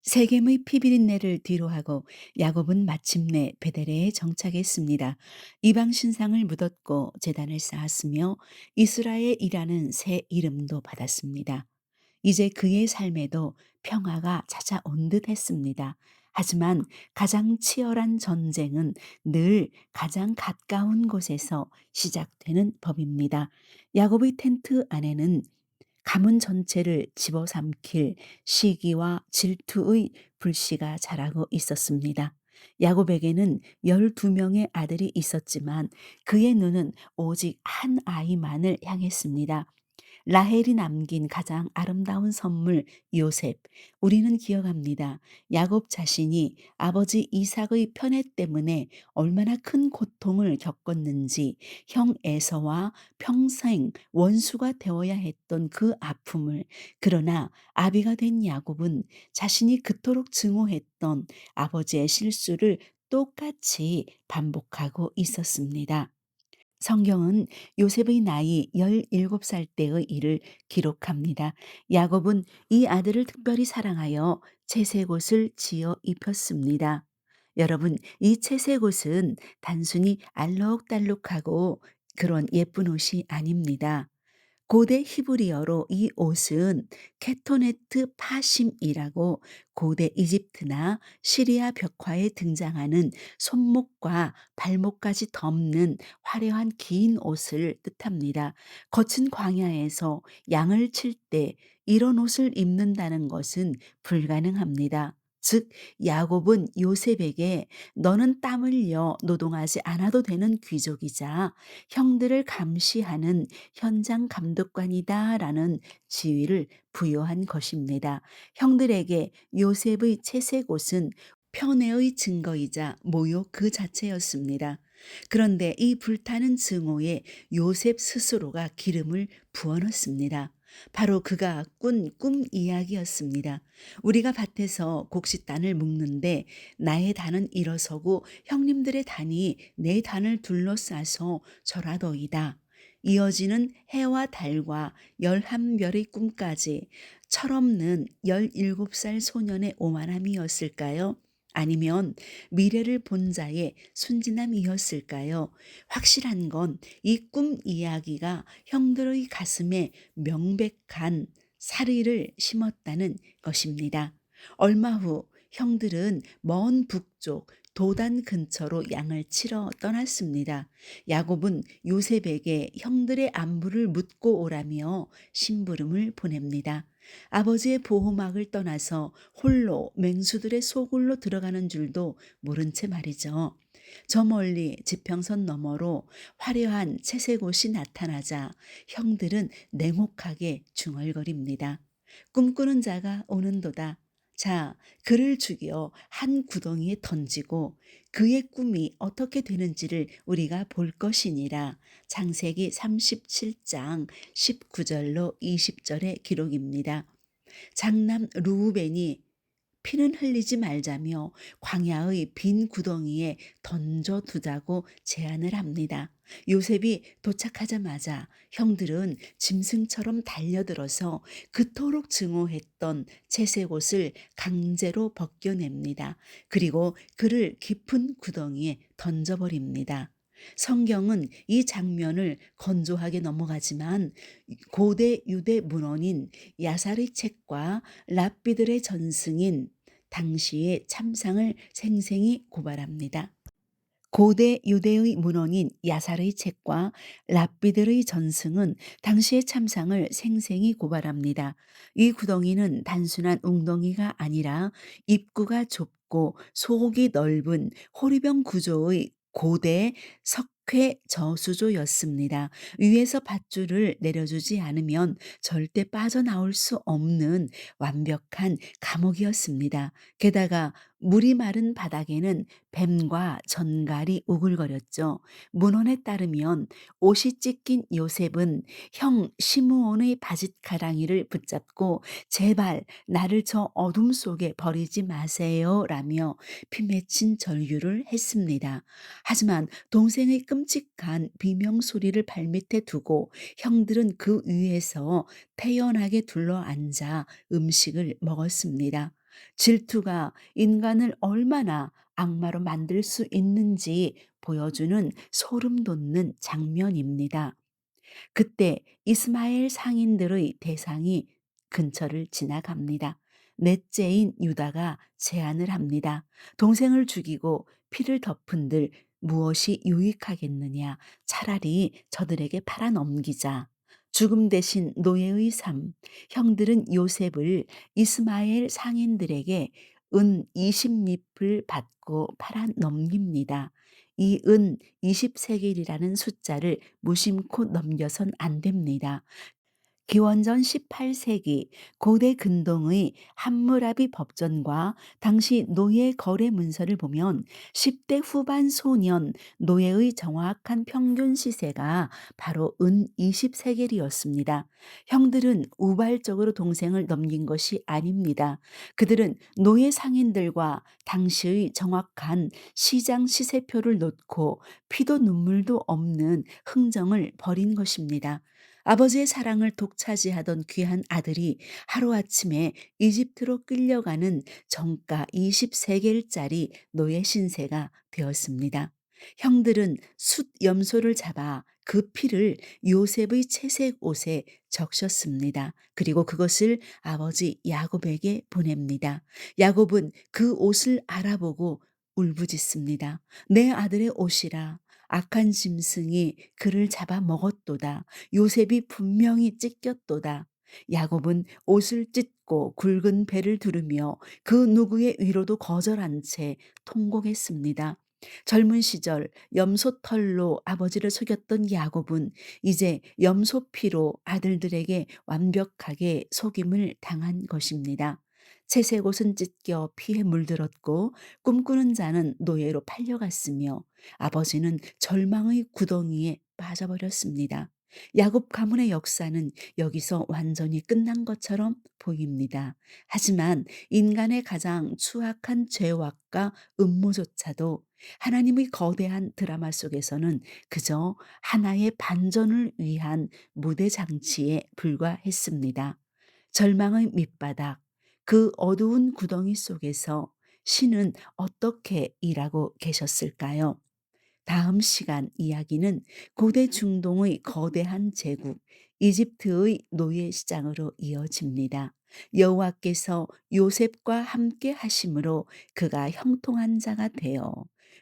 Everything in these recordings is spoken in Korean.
세겜의 피비린내를 뒤로하고 야곱은 마침내 베델에 정착했습니다. 이방 신상을 묻었고 제단을 쌓았으며 이스라엘이라는 새 이름도 받았습니다. 이제 그의 삶에도 평화가 찾아온 듯 했습니다. 하지만 가장 치열한 전쟁은 늘 가장 가까운 곳에서 시작되는 법입니다. 야곱의 텐트 안에는 가문 전체를 집어삼킬 시기와 질투의 불씨가 자라고 있었습니다. 야곱에게는 12명의 아들이 있었지만 그의 눈은 오직 한 아이만을 향했습니다. 라헬이 남긴 가장 아름다운 선물 요셉. 우리는 기억합니다. 야곱 자신이 아버지 이삭의 편애 때문에 얼마나 큰 고통을 겪었는지, 형 에서와 평생 원수가 되어야 했던 그 아픔을. 그러나 아비가 된 야곱은 자신이 그토록 증오했던 아버지의 실수를 똑같이 반복하고 있었습니다. 성경은 요셉의 나이 17살 때의 일을 기록합니다. 야곱은 이 아들을 특별히 사랑하여 채색옷을 지어 입혔습니다. 여러분, 이 채색옷은 단순히 알록달록하고 그런 예쁜 옷이 아닙니다. 고대 히브리어로 이 옷은 케토네트 파심이라고 고대 이집트나 시리아 벽화에 등장하는 손목과 발목까지 덮는 화려한 긴 옷을 뜻합니다. 거친 광야에서 양을 칠 때 이런 옷을 입는다는 것은 불가능합니다. 즉, 야곱은 요셉에게 너는 땀 흘려 노동하지 않아도 되는 귀족이자 형들을 감시하는 현장 감독관이다라는 지위를 부여한 것입니다. 형들에게 요셉의 채색 옷은 편애의 증거이자 모욕 그 자체였습니다. 그런데 이 불타는 증오에 요셉 스스로가 기름을 부어넣습니다. 바로 그가 꾼 꿈 이야기였습니다. 우리가 밭에서 곡식단을 묶는데 나의 단은 일어서고 형님들의 단이 내 단을 둘러싸서 절하더이다. 이어지는 해와 달과 11별의 꿈까지 철없는 17살 소년의 오만함이었을까요? 아니면 미래를 본 자의 순진함이었을까요? 확실한 건 이 꿈 이야기가 형들의 가슴에 명백한 사리를 심었다는 것입니다. 얼마 후 형들은 먼 북쪽 도단 근처로 양을 치러 떠났습니다. 야곱은 요셉에게 형들의 안부를 묻고 오라며 심부름을 보냅니다. 아버지의 보호막을 떠나서 홀로 맹수들의 소굴로 들어가는 줄도 모른 채 말이죠. 저 멀리 지평선 너머로 화려한 채색 옷이 나타나자 형들은 냉혹하게 중얼거립니다. 꿈꾸는 자가 오는도다. 자, 그를 죽여 한 구덩이에 던지고 그의 꿈이 어떻게 되는지를 우리가 볼 것이니라. 창세기 37장 19절로 20절의 기록입니다. 장남 루우벤이 피는 흘리지 말자며 광야의 빈 구덩이에 던져두자고 제안을 합니다. 요셉이 도착하자마자 형들은 짐승처럼 달려들어서 그토록 증오했던 채색 옷을 강제로 벗겨냅니다. 그리고 그를 깊은 구덩이에 던져버립니다. 성경은 이 장면을 건조하게 넘어가지만 고대 유대 문헌인 야살의 책과 랍비들의 전승인 당시의 참상을 생생히 고발합니다. 고대 유대의 문헌인 야살의 책과 랍비들의 전승은 당시의 참상을 생생히 고발합니다. 이 구덩이는 단순한 웅덩이가 아니라 입구가 좁고 속이 넓은 호리병 구조의 고대 석회 저수조였습니다. 위에서 밧줄을 내려주지 않으면 절대 빠져나올 수 없는 완벽한 감옥이었습니다. 게다가 물이 마른 바닥에는 뱀과 전갈이 우글거렸죠. 문헌에 따르면 옷이 찢긴 요셉은 형 시므온의 바짓가랑이를 붙잡고 제발 나를 저 어둠 속에 버리지 마세요 라며 피 맺힌 절규를 했습니다. 하지만 동생의 끔찍한 비명 소리를 발밑에 두고 형들은 그 위에서 태연하게 둘러앉아 음식을 먹었습니다. 질투가 인간을 얼마나 악마로 만들 수 있는지 보여주는 소름 돋는 장면입니다. 그때 이스마엘 상인들의 대상이 근처를 지나갑니다. 넷째인 유다가 제안을 합니다. 동생을 죽이고 피를 덮은들 무엇이 유익하겠느냐. 차라리 저들에게 팔아 넘기자. 죽음 대신 노예의 삶. 형들은 요셉을 이스마엘 상인들에게 은 20립을 받고 팔아 넘깁니다. 이 은 20세겔이라는 숫자를 무심코 넘겨선 안 됩니다. 기원전 18세기 고대 근동의 함무라비 법전과 당시 노예 거래 문서를 보면 10대 후반 소년 노예의 정확한 평균 시세가 바로 은 20세겔이었습니다. 형들은 우발적으로 동생을 넘긴 것이 아닙니다. 그들은 노예 상인들과 당시의 정확한 시장 시세표를 놓고 피도 눈물도 없는 흥정을 벌인 것입니다. 아버지의 사랑을 독차지하던 귀한 아들이 하루아침에 이집트로 끌려가는 정가 20세겔짜리 노예 신세가 되었습니다. 형들은 숫 염소를 잡아 그 피를 요셉의 채색 옷에 적셨습니다. 그리고 그것을 아버지 야곱에게 보냅니다. 야곱은 그 옷을 알아보고 울부짖습니다. 내 아들의 옷이라. 악한 짐승이 그를 잡아 먹었도다. 요셉이 분명히 찢겼도다. 야곱은 옷을 찢고 굵은 배를 두르며 그 누구의 위로도 거절한 채 통곡했습니다. 젊은 시절 염소털로 아버지를 속였던 야곱은 이제 염소피로 아들들에게 완벽하게 속임을 당한 것입니다. 채색 옷은 찢겨 피에 물들었고 꿈꾸는 자는 노예로 팔려갔으며 아버지는 절망의 구덩이에 빠져버렸습니다. 야곱 가문의 역사는 여기서 완전히 끝난 것처럼 보입니다. 하지만 인간의 가장 추악한 죄악과 음모조차도 하나님의 거대한 드라마 속에서는 그저 하나의 반전을 위한 무대 장치에 불과했습니다. 절망의 밑바닥, 그 어두운 구덩이 속에서 신은 어떻게 일하고 계셨을까요? 다음 시간 이야기는 고대 중동의 거대한 제국 이집트의 노예 시장으로 이어집니다. 여호와께서 요셉과 함께 하심으로 그가 형통한 자가 되어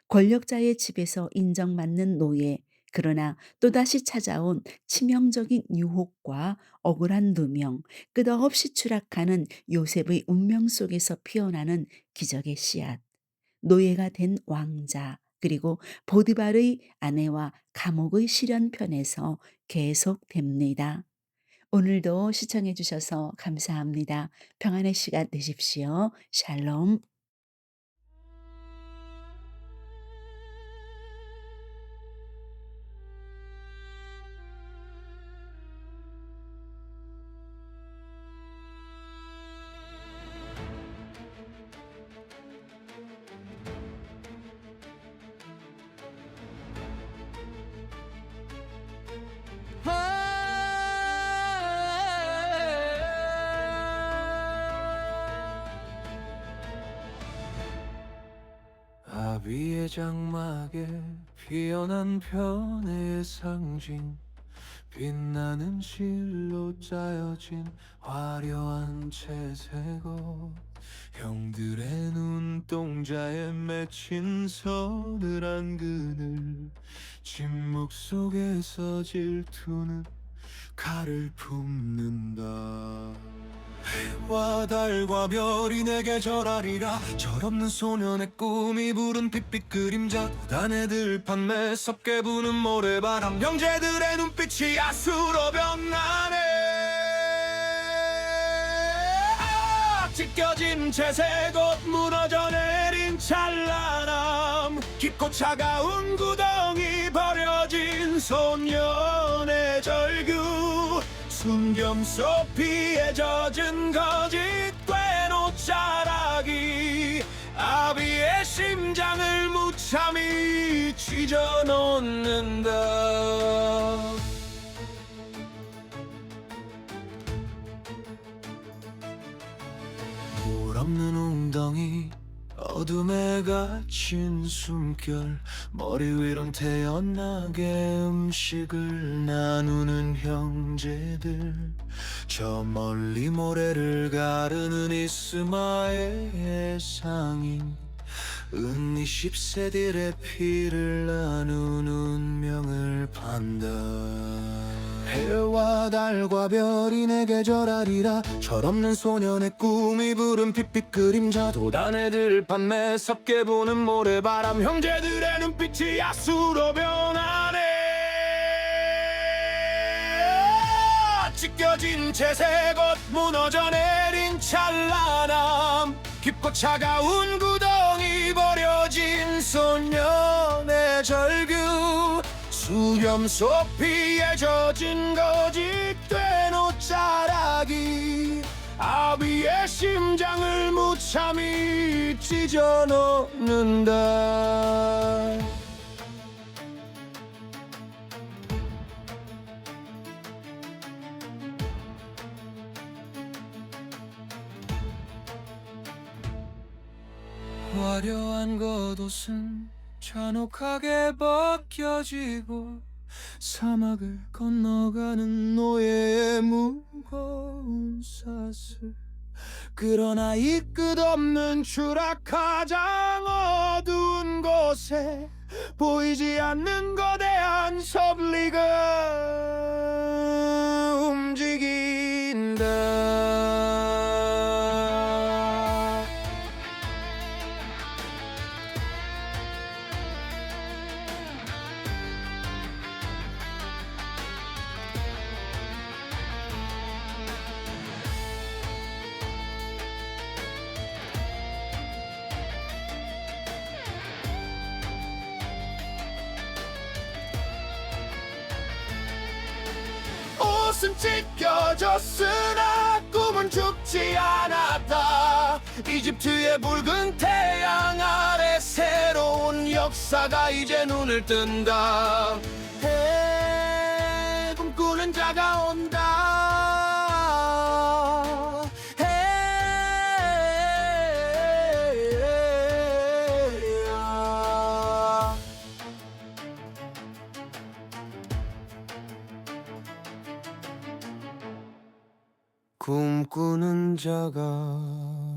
권력자의 집에서 인정받는 노예, 그러나 또다시 찾아온 치명적인 유혹과 억울한 누명, 끄덕없이 추락하는 요셉의 운명 속에서 피어나는 기적의 씨앗, 노예가 된 왕자, 그리고 보디발의 아내와 감옥의 실연편에서 계속됩니다. 오늘도 시청해 주셔서 감사합니다. 평안의 시간 되십시오. 샬롬. 아비의 장막에 피어난 편의 상징, 빛나는 실로 짜여진 화려한 채색옷, 형들의 눈동자에 맺힌 서늘한 그늘, 침묵 속에서 질투는 칼을 품는다. 해와 달과 별이 내게 절하리라. 철없는 소년의 꿈이 부른 핏빛 그림자, 단의 들판 매섭게 부는 모래바람, 형제들의 눈빛이 야수로 변하네. 찢겨진 채색 옷, 무너져 내린 찬란함, 깊고 차가운 구덩이, 버려진 소년의 절규, 순경소 피에 젖은 거짓 꾀노 자라기, 아비의 심장을 무참히 찢어놓는다. 물 없는 웅덩이 어둠에 갇힌 숨결 머리 위론 태연하게 음식을 나누는 형제들 저 멀리 모래를 가르는 이스마엘 상인 은니 10세들의 피를 나눈 운명을 판다 해와 달과 별이 내게 절하리라 철없는 소년의 꿈이 부른 핏빛 그림자 도단의 들판 매섭게 부는 모래바람 형제들의 눈빛이 야수로 변하네 찢겨진 채새 곧 무너져 내린 찬란함 깊고 차가운 구덩이 버려진 소년의 절규 수염 속 피에 젖은 거짓된 옷자락이 아비의 심장을 무참히 찢어 놓는다 화려한 겉옷은 잔혹하게 벗겨지고 사막을 건너가는 노예의 무거운 사슬 그러나 이 끝없는 추락가장 어두운 곳에 보이지 않는 거대한 섭리가 움직인다 옷은 찢겨졌으나 꿈은 죽지 않았다 이집트의 붉은 태양 아래 새로운 역사가 이제 눈을 뜬다 꿈꾸는 자가 온다 꿈꾸는 자가